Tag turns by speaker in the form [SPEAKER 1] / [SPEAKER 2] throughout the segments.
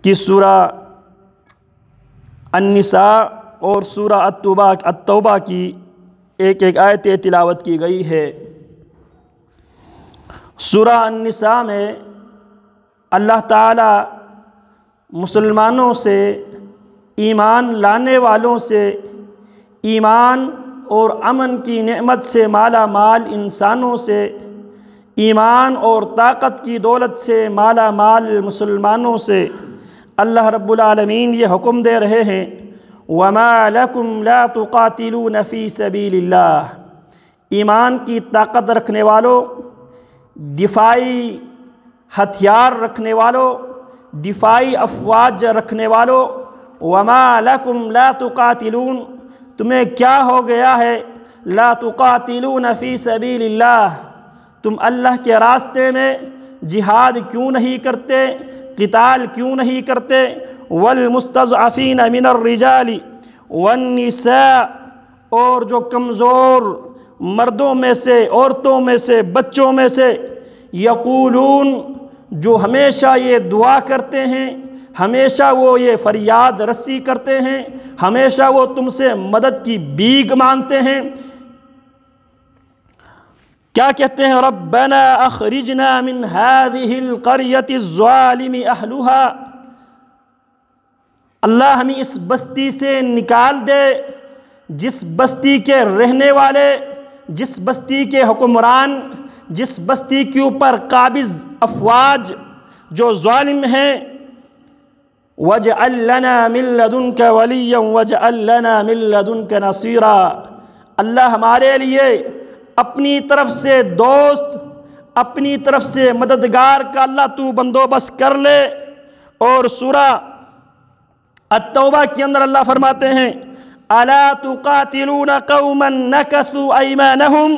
[SPEAKER 1] کی سورہ النساء اور سورہ التوبہ کی ایک ایک آیتیں تلاوت کی گئی ہے۔ سورہ النساء میں اللہ تعالی مسلمانوں سے، ایمان لانے والوں سے، ایمان اور امن کی نعمت سے مالا مال انسانوں سے، ایمان اور طاقت کی دولت سے مالا مال مسلمانوں سے اللہ رب العالمین یہ حکم دے رہے ہیں وَمَا لَكُمْ لَا تُقَاتِلُونَ فِي سَبِيلِ اللَّهِ، ایمان کی طاقت رکھنے والوں، دفاعی ہتھیار رکھنے والوں، دفاعی افواج رکھنے والوں، وَمَا لَكُمْ لَا تُقَاتِلُونَ، تمہیں کیا ہو گیا ہے، لا تقاتلون فی سبیل اللہ، تم اللہ کے راستے میں جہاد کیوں نہیں کرتے، قتال کیوں نہیں کرتے، والمستضعفین من الرجال والنساء، اور جو کمزور مردوں میں سے، عورتوں میں سے، بچوں میں سے، یقولون، جو ہمیشہ یہ دعا کرتے ہیں، ہمیشہ وہ یہ فریاد رسی کرتے ہیں، ہمیشہ وہ تم سے مدد کی بھیک مانگتے ہیں، کیا کہتے ہیں، ربنا اخرجنا من هذه القرية الظالم اهلها، اللہ ہمیں اس بستی سے نکال دے جس بستی کے رہنے والے، جس بستی کے حکمران، جس بستی کے اوپر قابض افواج جو ظالم ہیں، وَاجْعَلْ لَنَا مِن لَّدُنْكَ وَلِيًّا وَاجْعَلْ لَنَا مِن لَّدُنْكَ نَصِيرًا، اللہ ہمارے لیے اپنی طرف سے دوست، اپنی طرف سے مددگار کا اللہ تو بندوبست کر لے۔ اور سورہ التوبہ کے اندر اللہ فرماتے ہیں أَلَا تُقَاتِلُونَ قَوْمًا نَكَثُوا أَيْمَانَهُمْ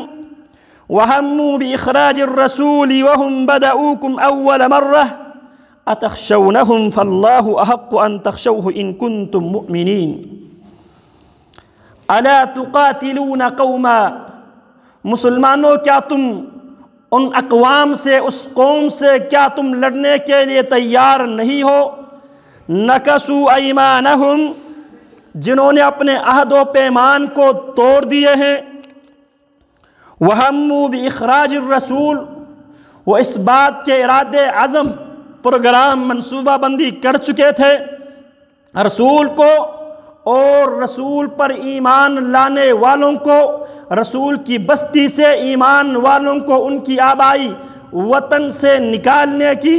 [SPEAKER 1] وَهَمُّوا بِإِخْرَاجِ الرَّسُولِ وَهُمْ بَدَؤُوكُمْ أَوَّلَ مَرَّةٍ أَتَخْشَوْنَهُمْ فَاللَّهُ أَحَقُّ أَن تَخْشَوْهُ إِن كُنتُم مُّؤْمِنِينَ۔ أَلَا تُقَاتِلُونَ قَوْمًا، مسلمانوں کیا تم ان اقوام سے، اس قوم سے کیا تم لڑنے کے لیے تیار نہیں ہو، نَكَثُوا أَيْمَانَهُمْ، جنہوں نے اپنے عہد و پیمان کو توڑ دیے ہیں، وَهَمُّوا بِإِخْرَاجِ الرَّسُولِ، وہ اس بات کے ارادے عزم، پروگرام، منصوبہ بندی کر چکے تھے رسول کو اور رسول پر ایمان لانے والوں کو، رسول کی بستی سے ایمان والوں کو ان کی آبائی وطن سے نکالنے کی،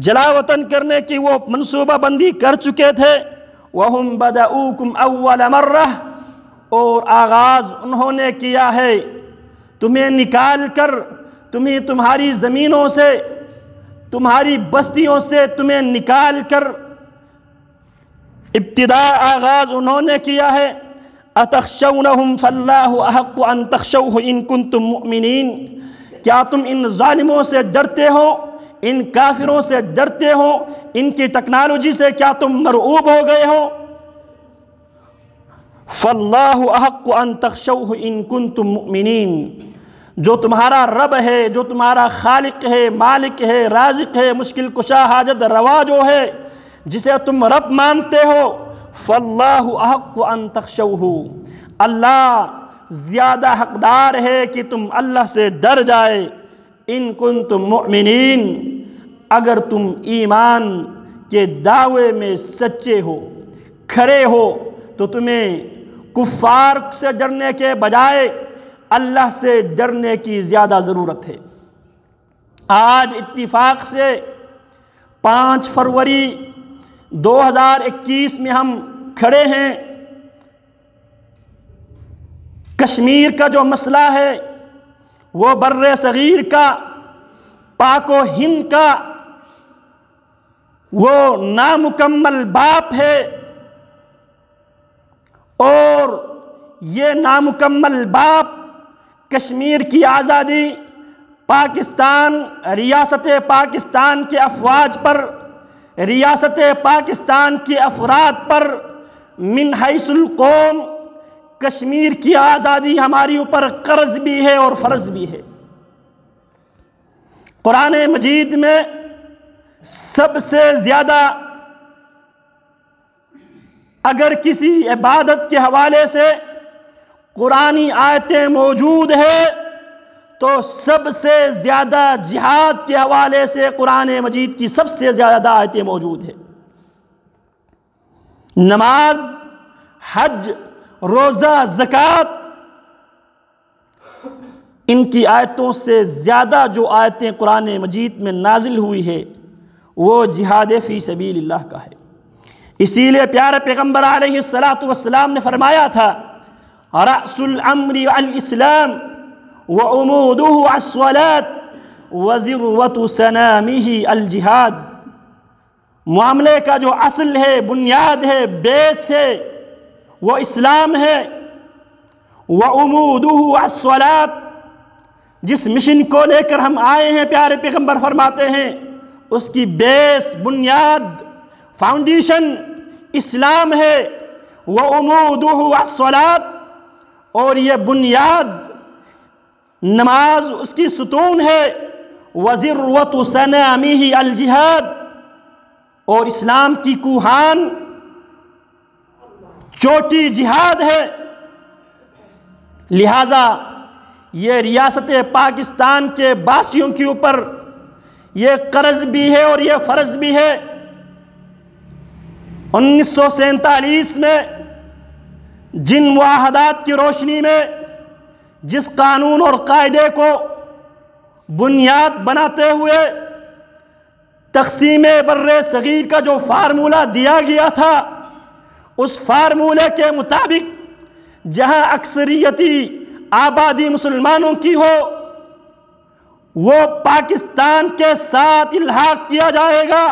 [SPEAKER 1] جلا وطن کرنے کی وہ منصوبہ بندی کر چکے تھے۔ وَهُمْ بَدَؤُوكُمْ أَوَّلَ مَرَّةٍ، اور آغاز انہوں نے کیا ہے تمہیں نکال کر، تمہیں تمہاری زمینوں سے، تمہاری بستیوں سے تمہیں نکال کر ابتداء آغاز انہوں نے کیا ہے۔ أَتَخْشَوْنَهُمْ فَاللَّهُ أَحَقُّ أَن تَخْشَوْهُ إِن كُنتُم مُّؤْمِنِينَ، کیا تم ان ظالموں سے ڈرتے ہو، ان کافروں سے ڈرتے ہو، ان کی ٹیکنالوجی سے کیا تم مرعوب ہو گئے ہو؟ فَاللَّهُ أَحَقُّ أَن تَخْشَوْهُ إِن كُنتُم مُّؤْمِنِينَ، جو تمہارا رب ہے، جو تمہارا خالق ہے، مالک ہے، رازق ہے، مشکل کشا، حاجت روا جو ہے، جسے تم رب مانتے ہو، فَاللَّهُ أَحَقُّ أَن تَخْشَوْهُ، اللہ زیادہ حقدار ہے کہ تم اللہ سے ڈر جائے، ان کنتم مؤمنین، اگر تم ایمان کے دعوے میں سچے ہو، کھڑے ہو، تو تمہیں کفار سے ڈرنے کے بجائے اللہ سے ڈرنے کی زیادہ ضرورت ہے۔ آج اتفاق سے 5 فروری 2021 میں ہم کھڑے ہیں، کشمیر کا جو مسئلہ ہے وہ بر صغیر کا، پاک و ہند کا وہ نامکمل باپ ہے، اور یہ نامکمل باپ کشمیر کی آزادی، پاکستان، ریاست پاکستان کے افواج پر، ریاست پاکستان کے افراد پر، من حیث القوم کشمیر کی آزادی ہماری اوپر قرض بھی ہے اور فرض بھی ہے۔ قرآن مجید میں سب سے زیادہ اگر کسی عبادت کے حوالے سے قرآنی آیتیں موجود ہیں تو سب سے زیادہ جہاد کے حوالے سے قرآن مجید کی سب سے زیادہ آیتیں موجود ہیں۔ نماز، حج، روزہ، زکوٰۃ، ان کی آیتوں سے زیادہ جو آیتیں قرآن مجید میں نازل ہوئی ہے وہ جہاد فی سبیل اللہ کا ہے۔ اسی لیے پیارے پیغمبر علیہ الصلاۃ والسلام نے فرمایا تھا رأس الامر الاسلام وعمودہ الصلاۃ وذروۃ سنامہ الجہاد، معاملے کا جو اصل ہے، بنیاد ہے، بیس ہے، وہ اسلام ہے۔ وعمودہ الصلاۃ، جس مشن کو لے کر ہم آئے ہیں پیارے پیغمبر فرماتے ہیں اس کی بیس، بنیاد، فاؤنڈیشن اسلام ہے۔ وعمودہ الصلاۃ، اور یہ بنیاد نماز اس کی ستون ہے۔ وذروۃ سنامہ الجہاد، اور اسلام کی کوہان، چوٹی جہاد ہے۔ لہذا یہ ریاست پاکستان کے باسیوں کے اوپر یہ قرض بھی ہے اور یہ فرض بھی ہے۔ 1947 میں جن معاہدات کی روشنی میں، جس قانون اور قاعدے کو بنیاد بناتے ہوئے تقسیم بر صغیر کا جو فارمولہ دیا گیا تھا، اس فارمولے کے مطابق جہاں اکثریتی آبادی مسلمانوں کی ہو وہ پاکستان کے ساتھ الحاق کیا جائے گا،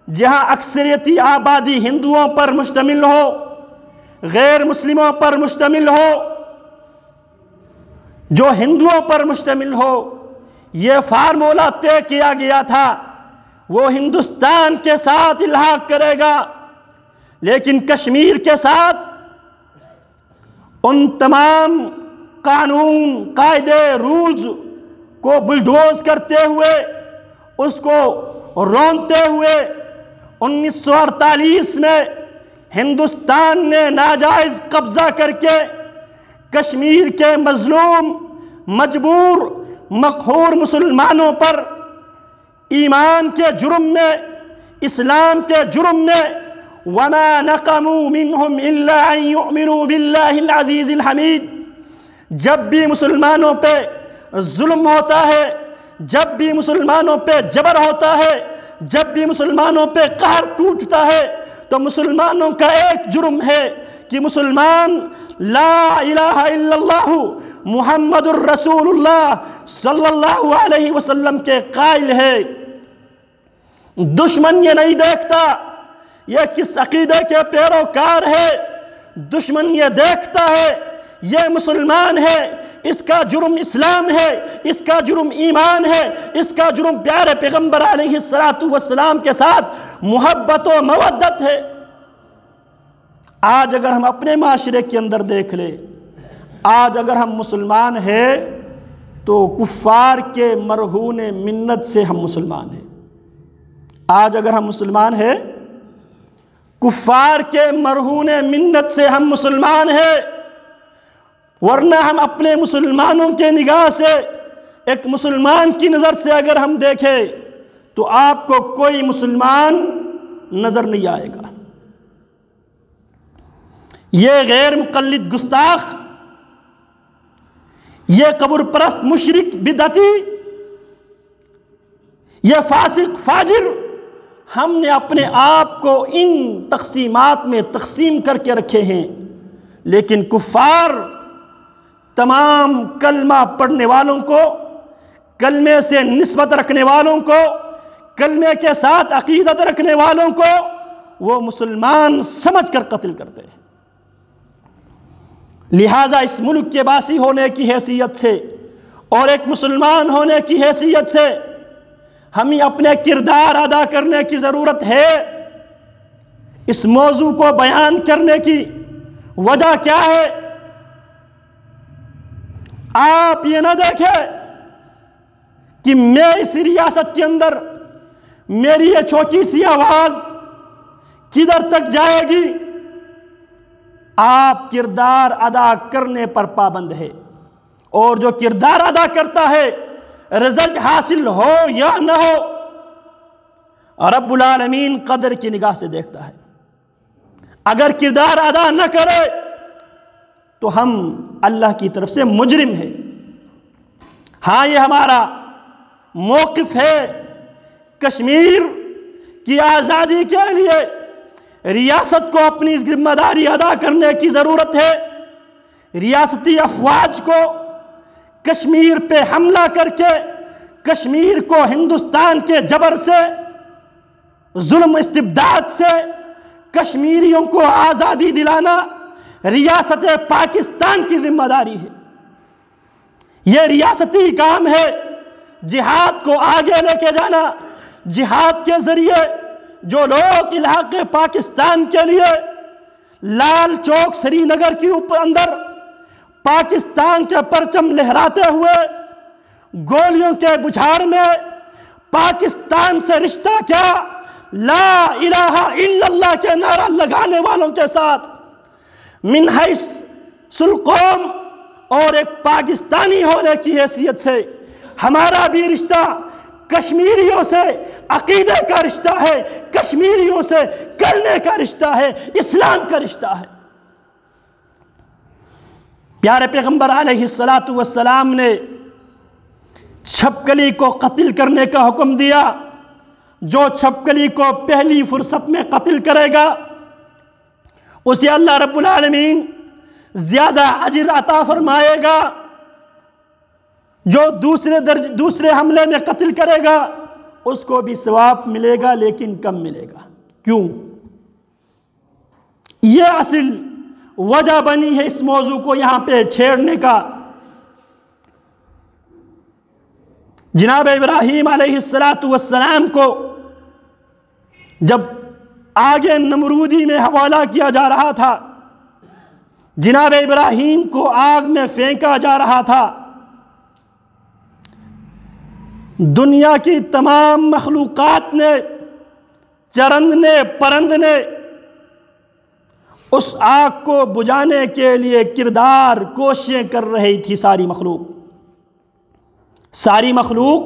[SPEAKER 1] جہاں اکثریتی آبادی ہندوؤں پر مشتمل ہو، غیر مسلموں پر مشتمل ہو، جو ہندوؤں پر مشتمل ہو، یہ فارمولہ طے کیا گیا تھا وہ ہندوستان کے ساتھ الحاق کرے گا۔ لیکن کشمیر کے ساتھ ان تمام قانون، قاعدے، رولز کو بلڈوز کرتے ہوئے، اس کو رونتے ہوئے 1948 میں ہندوستان نے ناجائز قبضہ کر کے کشمیر کے مظلوم، مجبور، مقہور مسلمانوں پر ایمان کے جرم میں، اسلام کے جرم میں وَمَا نَقَمُوا مِنْهُمْ إِلَّا أَن يُؤْمِنُوا بِاللَّهِ الْعَزِيزِ الْحَمِيدِ، جب بھی مسلمانوں پہ ظلم ہوتا ہے، جب بھی مسلمانوں پہ جبر ہوتا ہے، جب بھی مسلمانوں پہ قہر ٹوٹتا ہے تو مسلمانوں کا ایک جرم ہے کہ مسلمان لا الہ الا اللہ محمد الرسول اللہ صلی اللہ علیہ وسلم کے قائل ہے۔ دشمن یہ نہیں دیکھتا یہ کس عقیدے کے پیروکار ہے، دشمن یہ دیکھتا ہے یہ مسلمان ہے، اس کا جرم اسلام ہے، اس کا جرم ایمان ہے، اس کا جرم پیارے پیغمبر علیہ السلام کے ساتھ محبت و مودت ہے۔ آج اگر ہم اپنے معاشرے کے اندر دیکھ لیں، آج اگر ہم مسلمان ہیں تو کفار کے مرہون منت سے ہم مسلمان ہیں۔ آج اگر ہم مسلمان ہیں کفار کے مرہون منت سے ہم مسلمان ہیں، ورنہ ہم اپنے مسلمانوں کے نگاہ سے، ایک مسلمان کی نظر سے اگر ہم دیکھیں تو آپ کو کوئی مسلمان نظر نہیں آئے گا۔ یہ غیر مقلد گستاخ، یہ قبر پرست مشرک بدعتی، یہ فاسق فاجر، ہم نے اپنے آپ کو ان تقسیمات میں تقسیم کر کے رکھے ہیں، لیکن کفار تمام کلمہ پڑھنے والوں کو، کلمے سے نسبت رکھنے والوں کو، کلمے کے ساتھ عقیدت رکھنے والوں کو وہ مسلمان سمجھ کر قتل کرتے ہیں۔ لہٰذا اس ملک کے باسی ہونے کی حیثیت سے اور ایک مسلمان ہونے کی حیثیت سے ہمیں اپنے کردار ادا کرنے کی ضرورت ہے۔ اس موضوع کو بیان کرنے کی وجہ کیا ہے؟ آپ یہ نہ دیکھیں کہ میں اس ریاست کے اندر میری یہ چھوٹی سی آواز کدھر تک جائے گی؟ آپ کردار ادا کرنے پر پابند ہے، اور جو کردار ادا کرتا ہے رزلٹ حاصل ہو یا نہ ہو رب العالمین قدر کی نگاہ سے دیکھتا ہے۔ اگر کردار ادا نہ کرے تو ہم اللہ کی طرف سے مجرم ہیں۔ ہاں، یہ ہمارا موقف ہے، کشمیر کی آزادی کے لیے ریاست کو اپنی ذمہ داری ادا کرنے کی ضرورت ہے۔ ریاستی افواج کو کشمیر پہ حملہ کر کے کشمیر کو ہندوستان کے جبر سے، ظلم استبداد سے کشمیریوں کو آزادی دلانا ریاست پاکستان کی ذمہ داری ہے۔ یہ ریاستی کام ہے، جہاد کو آگے لے کے جانا، جہاد کے ذریعے جو لوگ علاقے پاکستان کے لیے لال چوک سری نگر کے اوپر اندر پاکستان کے پرچم لہراتے ہوئے گولیوں کے بچھاڑ میں پاکستان سے رشتہ کیا، لا الہ الا اللہ کے نعرہ لگانے والوں کے ساتھ من حیث القوم اور ایک پاکستانی ہونے کی حیثیت سے ہمارا بھی رشتہ کشمیریوں سے عقیدے کا رشتہ ہے، کشمیریوں سے کرنے کا رشتہ ہے، اسلام کا رشتہ ہے۔ پیارے پیغمبر علیہ السلام نے چھپکلی کو قتل کرنے کا حکم دیا۔ جو چھپکلی کو پہلی فرصت میں قتل کرے گا اسے اللہ رب العالمین زیادہ اجر عطا فرمائے گا۔ جو دوسرے حملے میں قتل کرے گا اس کو بھی ثواب ملے گا، لیکن کم ملے گا۔ کیوں؟ یہ اصل وجہ بنی ہے اس موضوع کو یہاں پہ چھیڑنے کا۔ جناب ابراہیم علیہ السلام کو جب آگے نمرودی میں حوالہ کیا جا رہا تھا، جناب ابراہیم کو آگ میں پھینکا جا رہا تھا، دنیا کی تمام مخلوقات نے، چرند نے، پرند نے اس آگ کو بجھانے کے لیے کردار کوششیں کر رہی تھی۔ ساری مخلوق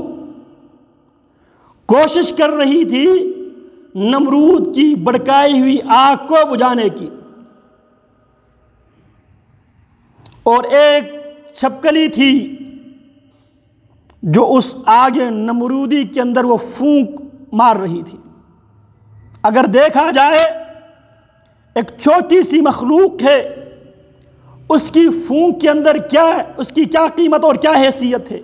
[SPEAKER 1] کوشش کر رہی تھی نمرود کی بھڑکائی ہوئی آگ کو بجھانے کی، اور ایک چھپکلی تھی جو اس آگ نمرودی کے اندر وہ پھونک مار رہی تھی۔ اگر دیکھا جائے ایک چھوٹی سی مخلوق ہے، اس کی پھونک کے اندر کیا ہے، اس کی کیا قیمت اور کیا حیثیت ہے،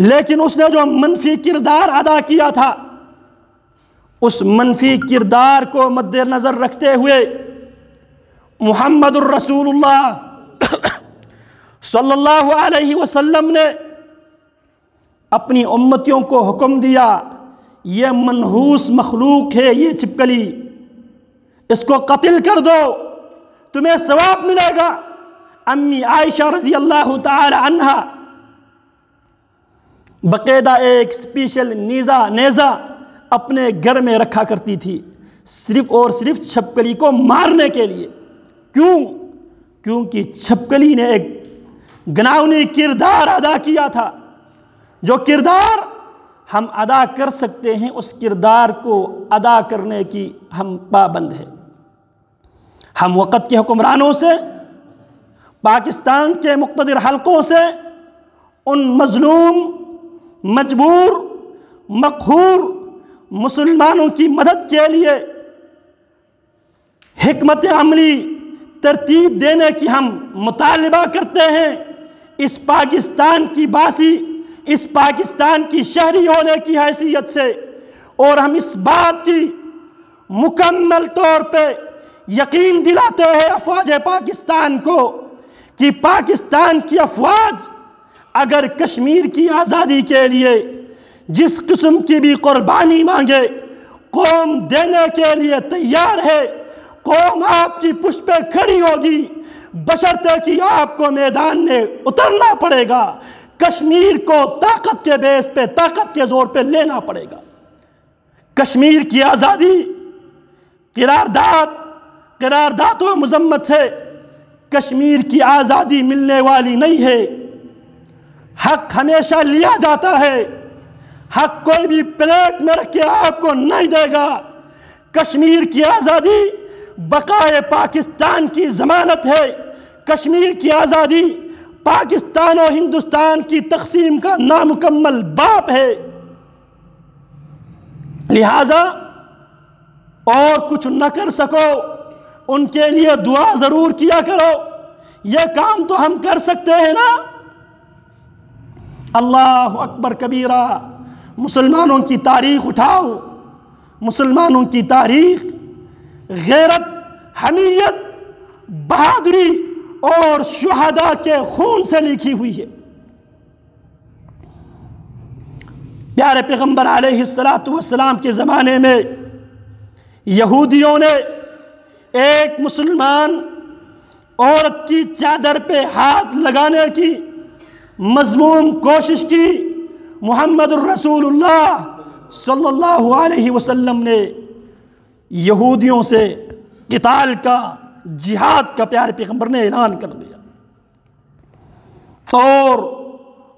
[SPEAKER 1] لیکن اس نے جو منفی کردار ادا کیا تھا، اس منفی کردار کو مد نظر رکھتے ہوئے محمد الرسول اللہ صلی اللہ علیہ وسلم نے اپنی امتیوں کو حکم دیا، یہ منحوس مخلوق ہے، یہ چھپکلی، اس کو قتل کر دو، تمہیں ثواب ملے گا۔ امی عائشہ رضی اللہ تعالی عنہا باقاعدہ ایک اسپیشل نیزہ اپنے گھر میں رکھا کرتی تھی، صرف اور صرف چھپکلی کو مارنے کے لیے۔ کیوں؟ کیونکہ چھپکلی نے ایک گناہونی کردار ادا کیا تھا۔ جو کردار ہم ادا کر سکتے ہیں اس کردار کو ادا کرنے کی ہم پابند ہیں۔ ہم وقت کے حکمرانوں سے، پاکستان کے مقتدر حلقوں سے، ان مظلوم، مجبور، مقہور مسلمانوں کی مدد کے لیے حکمت عملی ترتیب دینے کی ہم مطالبہ کرتے ہیں۔ اس پاکستان کی باسی، اس پاکستان کی شہری ہونے کی حیثیت سے، اور ہم اس بات کی مکمل طور پہ یقین دلاتے ہیں افواج پاکستان کو کہ پاکستان کی افواج اگر کشمیر کی آزادی کے لیے جس قسم کی بھی قربانی مانگے قوم دینے کے لیے تیار ہے۔ قوم آپ کی پشت پہ کھڑی ہوگی، بشرطے کہ آپ کو میدان میں اترنا پڑے گا، کشمیر کو طاقت کے بیس پہ، طاقت کے زور پہ لینا پڑے گا۔ کشمیر کی آزادی قرارداد و مذمت سے کشمیر کی آزادی ملنے والی نہیں ہے۔ حق ہمیشہ لیا جاتا ہے، حق کوئی بھی پلیٹ میں رکھ کے آپ کو نہیں دے گا۔ کشمیر کی آزادی بقائے پاکستان کی ضمانت ہے، کشمیر کی آزادی پاکستان و ہندوستان کی تقسیم کا نامکمل باپ ہے۔ لہذا اور کچھ نہ کر سکو ان کے لیے دعا ضرور کیا کرو، یہ کام تو ہم کر سکتے ہیں نا۔ اللہ اکبر کبیرہ۔ مسلمانوں کی تاریخ اٹھاؤ، مسلمانوں کی تاریخ غیرت، حمیت، بہادری اور شہداء کے خون سے لکھی ہوئی ہے۔ پیارے پیغمبر علیہ السلام کے زمانے میں یہودیوں نے ایک مسلمان عورت کی چادر پہ ہاتھ لگانے کی مذموم کوشش کی۔ محمد الرسول اللہ صلی اللہ علیہ وسلم نے یہودیوں سے قتال کا، جہاد کا پیارے پیغمبر نے اعلان کر دیا، اور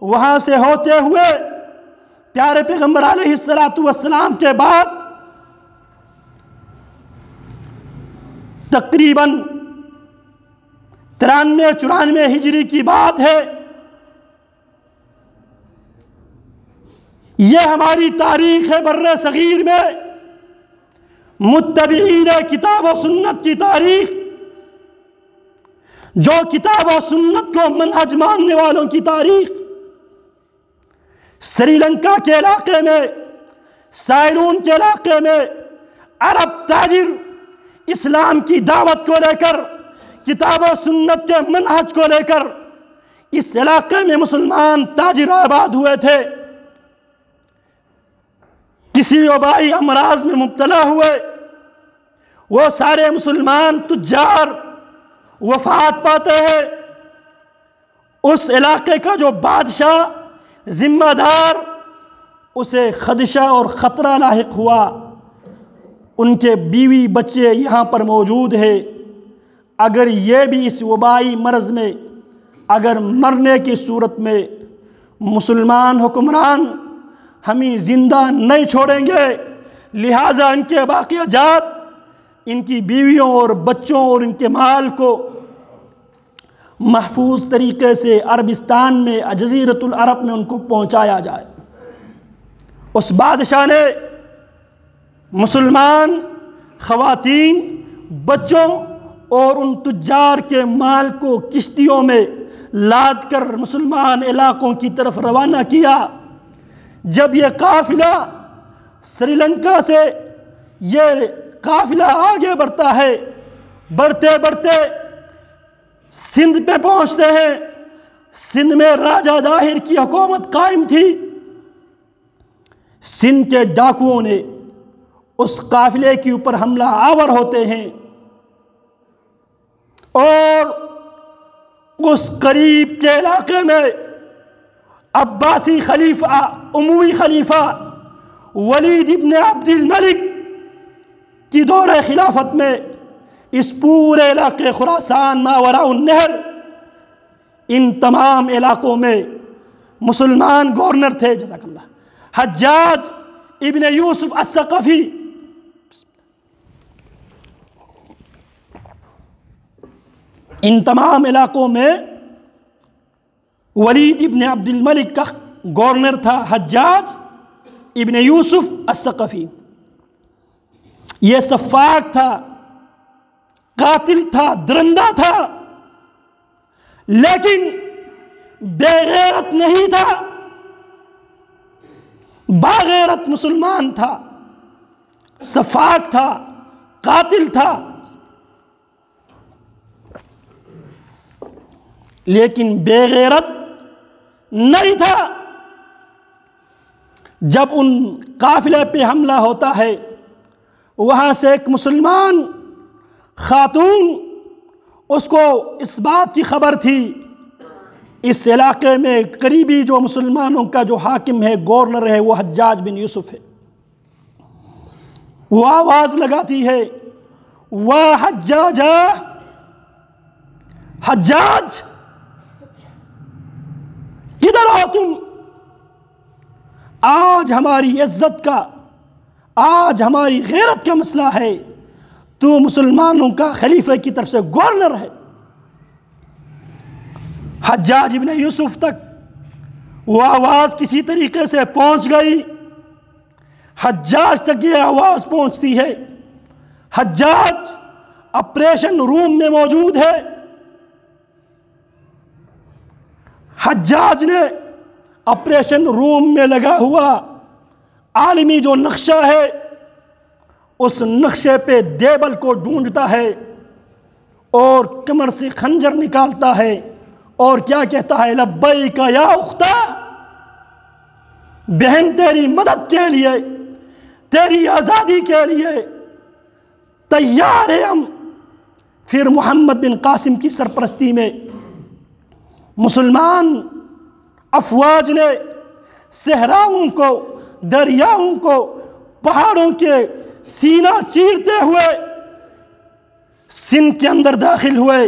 [SPEAKER 1] وہاں سے ہوتے ہوئے پیارے پیغمبر علیہ السلام کے بعد تقریباً 93-94 ہجری کی بات ہے۔ یہ ہماری تاریخ ہے بر صغیر میں متبعین کتاب و سنت کی تاریخ، جو کتاب و سنت کو منہج ماننے والوں کی تاریخ۔ سری لنکا کے علاقے میں، سائلون کے علاقے میں عرب تاجر اسلام کی دعوت کو لے کر، کتاب و سنت کے منہج کو لے کر اس علاقے میں مسلمان تاجر آباد ہوئے تھے۔ کسی وبائی امراض میں مبتلا ہوئے، وہ سارے مسلمان تجار وفات پاتے ہیں۔ اس علاقے کا جو بادشاہ، ذمہ دار، اسے خدشہ اور خطرہ لاحق ہوا۔ ان کے بیوی بچے یہاں پر موجود ہیں، اگر یہ بھی اس وبائی مرض میں اگر مرنے کی صورت میں مسلمان حکمران ہمیں زندہ نہیں چھوڑیں گے، لہٰذا ان کے باقی جات، ان کی بیویوں اور بچوں اور ان کے مال کو محفوظ طریقے سے عربستان میں، جزیرۃ العرب میں ان کو پہنچایا جائے۔ اس بادشاہ نے مسلمان خواتین، بچوں اور ان تجار کے مال کو کشتیوں میں لاد کر مسلمان علاقوں کی طرف روانہ کیا۔ جب یہ قافلہ سری لنکا سے یہ قافلہ آگے بڑھتا ہے، بڑھتے بڑھتے سندھ پہ پہنچتے ہیں۔ سندھ میں راجہ داہر کی حکومت قائم تھی۔ سندھ کے ڈاکوؤں نے اس قافلے کے اوپر حملہ آور ہوتے ہیں، اور اس قریب کے علاقے میں عباسی خلیفہ، اموی خلیفہ ولید ابن عبد الملک کی دور خلافت میں اس پورے علاقے خراسان، ماوراء النہر، ان تمام علاقوں میں مسلمان گورنر تھے۔ جزاک اللہ۔ حجاج ابن یوسف الثقفی، ان تمام علاقوں میں ولید ابن عبد الملک کا گورنر تھا حجاج ابن یوسف الثقفی۔ یہ سفاک تھا، قاتل تھا، درندہ تھا، لیکن بے غیرت نہیں تھا، باغیرت مسلمان تھا، سفاک تھا، قاتل تھا، لیکن بے غیرت نہیں تھا۔ جب ان قافلے پہ حملہ ہوتا ہے، وہاں سے ایک مسلمان خاتون، اس کو اس بات کی خبر تھی اس علاقے میں قریبی جو مسلمانوں کا جو حاکم ہے، گورنر ہے، وہ حجاج بن یوسف ہے۔ وہ آواز لگاتی ہے، واہ حجاج، حجاج کدھر ہو تم؟ آج ہماری عزت کا، آج ہماری غیرت کا مسئلہ ہے، تو مسلمانوں کا خلیفہ کی طرف سے گورنر ہے۔ حجاج ابن یوسف تک وہ آواز کسی طریقے سے پہنچ گئی، حجاج تک یہ آواز پہنچتی ہے۔ حجاج آپریشن روم میں موجود ہے۔ حجاج نے آپریشن روم میں لگا ہوا عالمی جو نقشہ ہے، اس نقشے پہ دیبل کو ڈھونڈتا ہے اور کمر سے خنجر نکالتا ہے اور کیا کہتا ہے، لبیک یا اختہ، بہن تیری مدد کے لیے، تیری آزادی کے لیے تیار ہیں ہم۔ پھر محمد بن قاسم کی سرپرستی میں مسلمان افواج نے صحراؤں کو، دریاؤں کو، پہاڑوں کے سینہ چیرتے ہوئے سندھ کے اندر داخل ہوئے،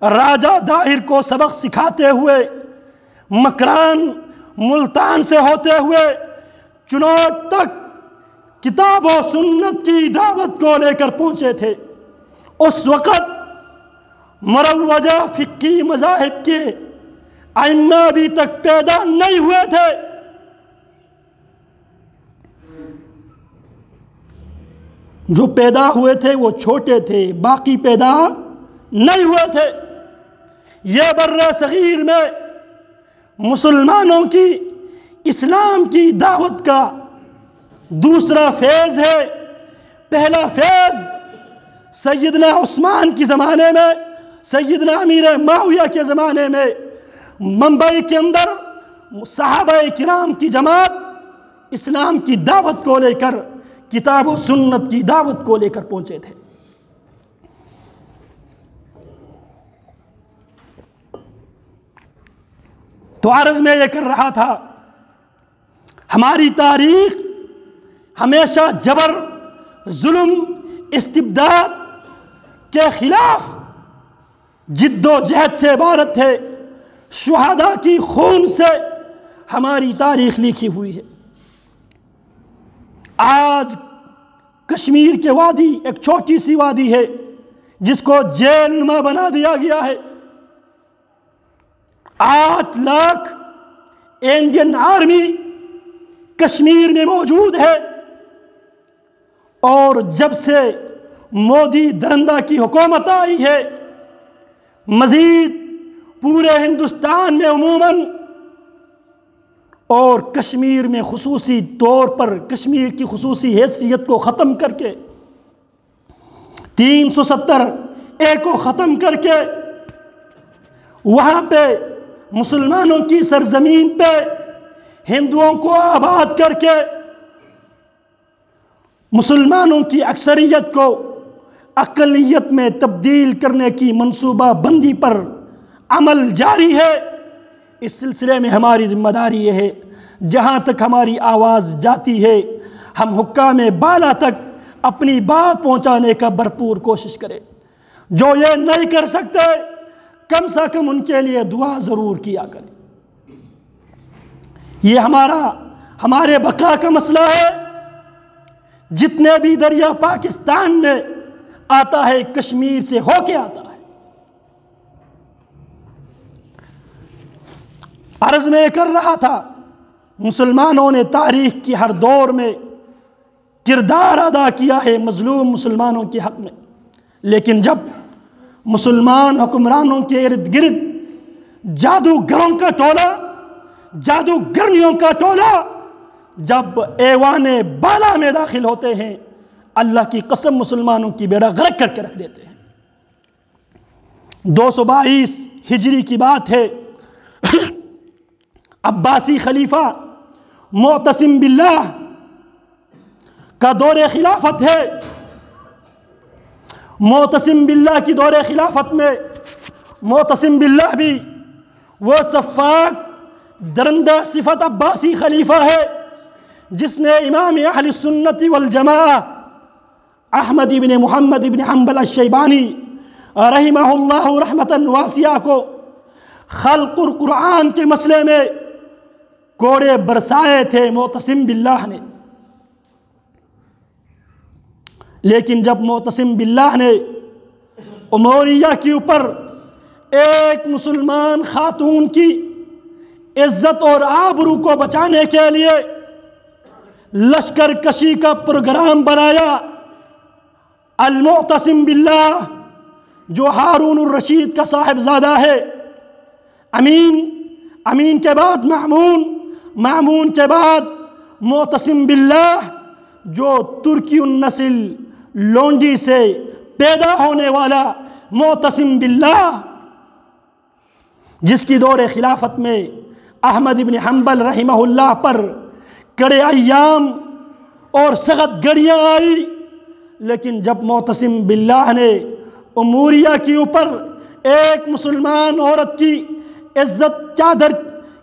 [SPEAKER 1] راجہ داہر کو سبق سکھاتے ہوئے، مکران ملتان سے ہوتے ہوئے چنوٹ تک کتاب و سنت کی دعوت کو لے کر پہنچے تھے۔ اس وقت مروجہ فقہی مذاہب کے ائمہ ابھی تک پیدا نہیں ہوئے تھے۔ جو پیدا ہوئے تھے وہ چھوٹے تھے، باقی پیدا نہیں ہوئے تھے۔ یہ بر صغیر میں مسلمانوں کی اسلام کی دعوت کا دوسرا فیز ہے۔ پہلا فیز سیدنا عثمان کے زمانے میں، سیدنا امیر معاویہ کے زمانے میں ممبئی کے اندر صحابہ کرام کی جماعت اسلام کی دعوت کو لے کر، کتاب و سنت کی دعوت کو لے کر پہنچے تھے۔ تو عرض میں یہ کر رہا تھا، ہماری تاریخ ہمیشہ جبر، ظلم، استبداد کے خلاف جد و جہد سے عبارت ہے۔ شہداء کی خون سے ہماری تاریخ لکھی ہوئی ہے۔ آج کشمیر کے وادی ایک چھوٹی سی وادی ہے جس کو جیل نما بنا دیا گیا ہے۔ 8 لاکھ انڈین آرمی کشمیر میں موجود ہے، اور جب سے مودی درندہ کی حکومت آئی ہے، مزید پورے ہندوستان میں عموماً اور کشمیر میں خصوصی طور پر کشمیر کی خصوصی حیثیت کو ختم کر کے 370A کو ختم کر کے وہاں پہ مسلمانوں کی سرزمین پہ ہندوؤں کو آباد کر کے مسلمانوں کی اکثریت کو اقلیت میں تبدیل کرنے کی منصوبہ بندی پر عمل جاری ہے۔ اس سلسلے میں ہماری ذمہ داری یہ ہے، جہاں تک ہماری آواز جاتی ہے ہم حکام بالا تک اپنی بات پہنچانے کا بھرپور کوشش کریں۔ جو یہ نہیں کر سکتے کم سے کم ان کے لیے دعا ضرور کیا کریں۔ یہ ہمارے بقا کا مسئلہ ہے۔ جتنے بھی دریا پاکستان میں آتا ہے کشمیر سے ہو کے آتا ہے۔ عرض میں کر رہا تھا، مسلمانوں نے تاریخ کی ہر دور میں کردار ادا کیا ہے مظلوم مسلمانوں کے حق میں، لیکن جب مسلمان حکمرانوں کے ارد گرد جادوگروں کا ٹولہ، جادوگرنیوں کا ٹولہ جب ایوان بالا میں داخل ہوتے ہیں، اللہ کی قسم مسلمانوں کی بیڑا غرق کر کے رکھ دیتے ہیں۔ 222 ہجری کی بات ہے، عباسی خلیفہ معتصم باللہ کا دور خلافت ہے۔ معتصم باللہ کی دور خلافت میں معتصم باللہ بھی وہ سفاک درندہ صفت عباسی خلیفہ ہے جس نے امام اہل سنت والجماعہ احمد ابن محمد ابن حنبل الشیبانی رحمہ اللہ رحمتاً واسعہ کو خلق القرآن کے مسئلے میں کوڑے برسائے تھے معتصم باللہ نے. لیکن جب معتصم باللہ نے اموریہ کے اوپر ایک مسلمان خاتون کی عزت اور آبرو کو بچانے کے لیے لشکر کشی کا پروگرام بنایا، المعتصم باللہ جو ہارون الرشید کا صاحبزادہ ہے، امین کے بعد مامون کے بعد معتصم باللہ جو ترکی النسل لونڈی سے پیدا ہونے والا معتصم باللہ جس کی دور خلافت میں احمد ابن حنبل رحمہ اللہ پر کڑے ایام اور سخت گھڑیاں آئی، لیکن جب معتصم باللہ نے اموریہ کے اوپر ایک مسلمان عورت کی عزت چادر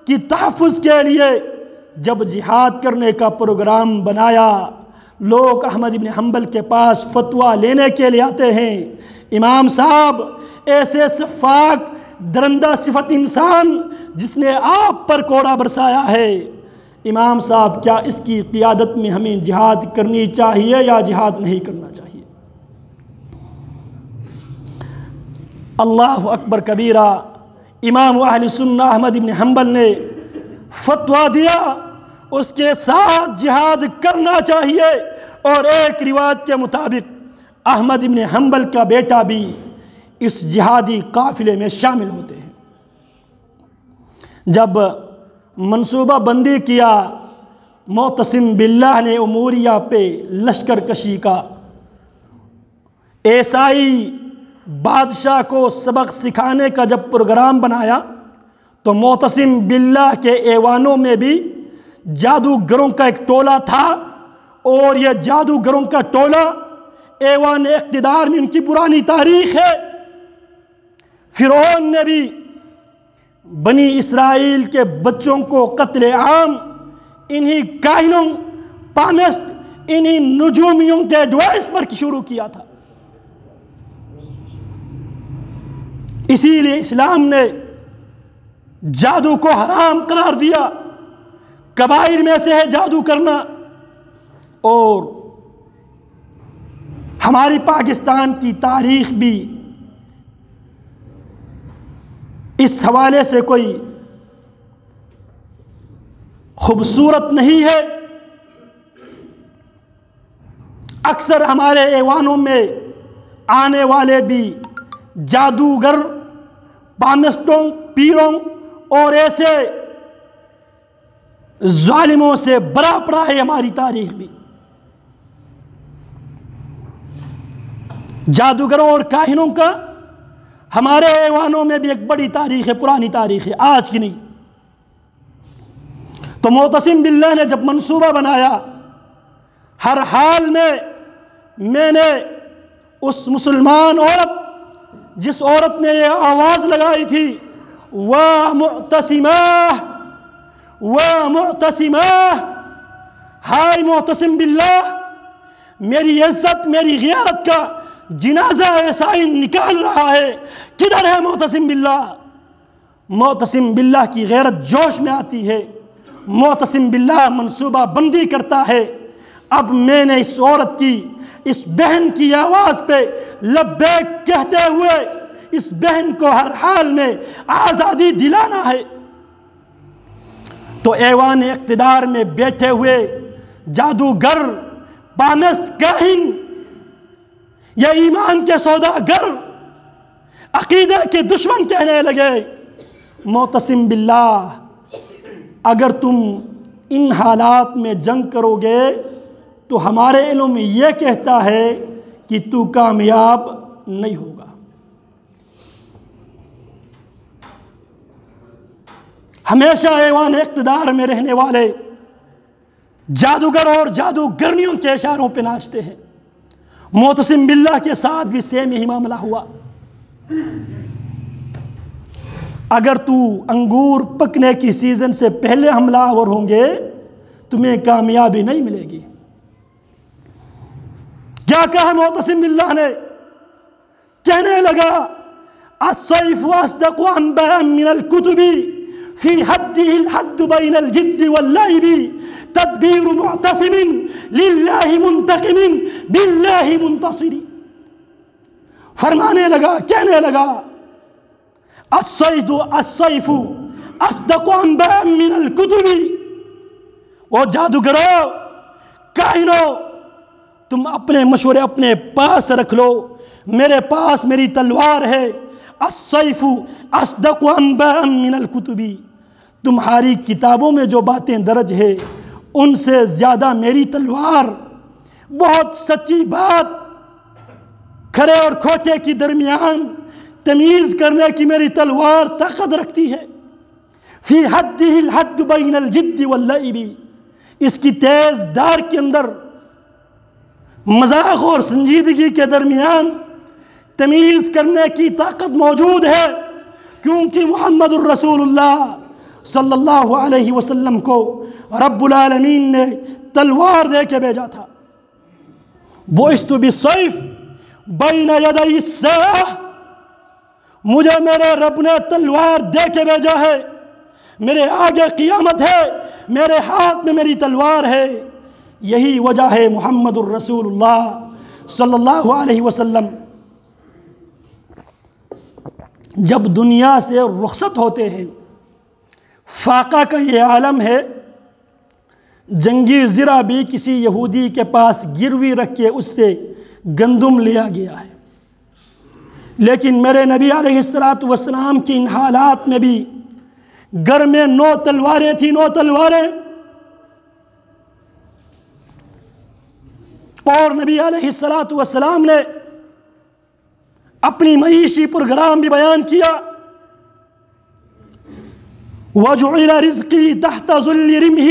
[SPEAKER 1] کی تحفظ کے لیے جب جہاد کرنے کا پروگرام بنایا، لوگ احمد ابن حنبل کے پاس فتویٰ لینے کے لیے آتے ہیں، امام صاحب ایسے سفاک درندہ صفت انسان جس نے آپ پر کوڑا برسایا ہے، امام صاحب کیا اس کی قیادت میں ہمیں جہاد کرنی چاہیے یا جہاد نہیں کرنا چاہیے؟ اللہ اکبر کبیرہ. امام اہل سنہ احمد ابن حنبل نے فتویٰ دیا اس کے ساتھ جہاد کرنا چاہیے، اور ایک روایت کے مطابق احمد ابن حنبل کا بیٹا بھی اس جہادی قافلے میں شامل ہوتے ہیں. جب منصوبہ بندی کیا معتصم باللہ نے اموریہ پہ لشکر کشی کا، عیسائی بادشاہ کو سبق سکھانے کا جب پروگرام بنایا تو معتصم باللہ کے ایوانوں میں بھی جادوگروں کا ایک ٹولہ تھا، اور یہ جادوگروں کا ٹولہ ایوان اقتدار میں ان کی پرانی تاریخ ہے. فرعون نے بھی بنی اسرائیل کے بچوں کو قتل عام انہی کاہنوں پامسٹ انہی نجومیوں کے ایڈوائس پر شروع کیا تھا. اسی لیے اسلام نے جادو کو حرام قرار دیا، کبائر میں سے ہے جادو کرنا. اور ہماری پاکستان کی تاریخ بھی اس حوالے سے کوئی خوبصورت نہیں ہے. اکثر ہمارے ایوانوں میں آنے والے بھی جادوگر، پامسٹوں، پیروں اور ایسے ظالموں سے بھرا پڑا ہے ہماری تاریخ بھی. جادوگروں اور کاہنوں کا ہمارے ایوانوں میں بھی ایک بڑی تاریخ ہے، پرانی تاریخ ہے، آج کی نہیں. تو معتصم باللہ نے جب منصوبہ بنایا، ہر حال میں نے اس مسلمان عورت جس عورت نے یہ آواز لگائی تھی وا معتصمہ ہائے معتصم باللہ، میری عزت میری غیرت کا جنازہ عیسائی نکال رہا ہے، کدھر ہے معتصم باللہ؟ معتصم باللہ کی غیرت جوش میں آتی ہے، معتصم باللہ منصوبہ بندی کرتا ہے. اب میں نے اس عورت کی، اس بہن کی آواز پہ لبیک کہتے ہوئے اس بہن کو ہر حال میں آزادی دلانا ہے. تو ایوان اقتدار میں بیٹھے ہوئے جادوگر، پامسٹ، کاہن یا ایمان کے سوداگر، عقیدہ کے دشمن کہنے لگے معتصم باللہ اگر تم ان حالات میں جنگ کرو گے تو ہمارے علم یہ کہتا ہے کہ تو کامیاب نہیں ہوگا. ہمیشہ ایوان اقتدار میں رہنے والے جادوگر اور جادوگرنیوں کے اشاروں پہ ناچتے ہیں. معتصم باللہ کے ساتھ بھی سیم یہی معاملہ ہوا. اگر تو انگور پکنے کی سیزن سے پہلے حملہ آور ہوں گے تمہیں کامیابی نہیں ملے گی۔ کیا کہا معتصم باللہ نے؟ کہنے لگا السیف اصدق انباء من الکتب فی حده الحد بین الجد واللعب تدبیر معتصم للہ منتقم باللہ منتصر۔ فرمانے لگا، کہنے لگا السیف اصدق انباء من الکتب، وہ جادوگرو، کاہنو، تم اپنے مشورے اپنے پاس رکھ لو، میرے پاس میری تلوار ہے۔ السیف اصدق انباء من الکتب، تمہاری کتابوں میں جو باتیں درج ہے ان سے زیادہ میری تلوار بہت سچی بات، کھرے اور کھوٹے کی درمیان تمیز کرنے کی میری تلوار طاقت رکھتی ہے۔ فی حده الحد بین الجد واللعب، اس کی تیز دھار کے اندر مذاق اور سنجیدگی کے درمیان تمیز کرنے کی طاقت موجود ہے، کیونکہ محمد الرسول اللہ صلی اللہ علیہ وسلم کو رب العالمین نے تلوار دے کے بھیجا تھا۔ بعثت بالسیف بین یدی الساعہ، مجھے میرے رب نے تلوار دے کے بھیجا ہے، میرے آگے قیامت ہے، میرے ہاتھ میں میری تلوار ہے۔ یہی وجہ ہے محمد الرسول اللہ صلی اللہ علیہ وسلم جب دنیا سے رخصت ہوتے ہیں، فاقہ کا یہ عالم ہے، جنگی زرہ بھی کسی یہودی کے پاس گروی رکھ کے اس سے گندم لیا گیا ہے، لیکن میرے نبی علیہ السلام کی ان حالات میں بھی گھر میں 9 تلواریں تھیں، 9 تلواریں، اور نبی علیہ السلام نے اپنی معیشی پروگرام بھی بیان کیا۔ وَجُعِلَ رِزْقِي تَحْتَ ظِلِّ رِمْحِ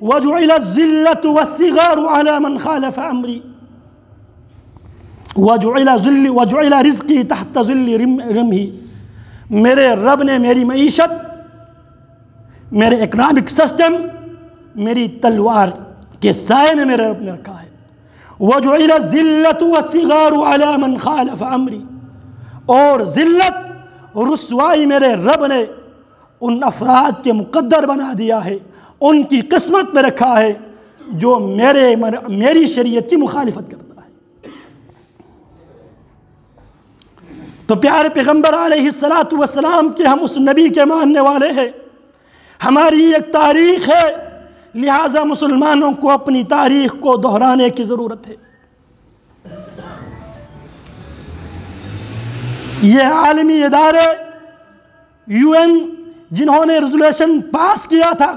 [SPEAKER 1] وَجُعِلَ الذِّلَّةُ وَالصِّغَارُ عَلَى مَنْ خَالَفَ أَمْرِي۔ وَجُعِلَ رِزْقِي تَحْتَ ظِلِّ رِمْحِ، میرے رب نے میری معیشت، میرے اکنامک سسٹم میری تلوار کے سائے میں میرے رب نے رکھا ہے۔ وَجُعِلَ الذِّلَّةُ وَالصِّغَارُ عَلَى مَنْ خَالَفَ أَمْرِي، اور ذلت رسوائی میرے رب نے ان افراد کے مقدر بنا دیا ہے، ان کی قسمت میں رکھا ہے جو میری شریعت کی مخالفت کرتا ہے۔ تو پیارے پیغمبر علیہ السلام کے ہم اس نبی کے ماننے والے ہیں، ہماری ایک تاریخ ہے، لہٰذا مسلمانوں کو اپنی تاریخ کو دہرانے کی ضرورت ہے۔ یہ عالمی ادارے UN جنہوں نے ریزولوشن پاس کیا تھا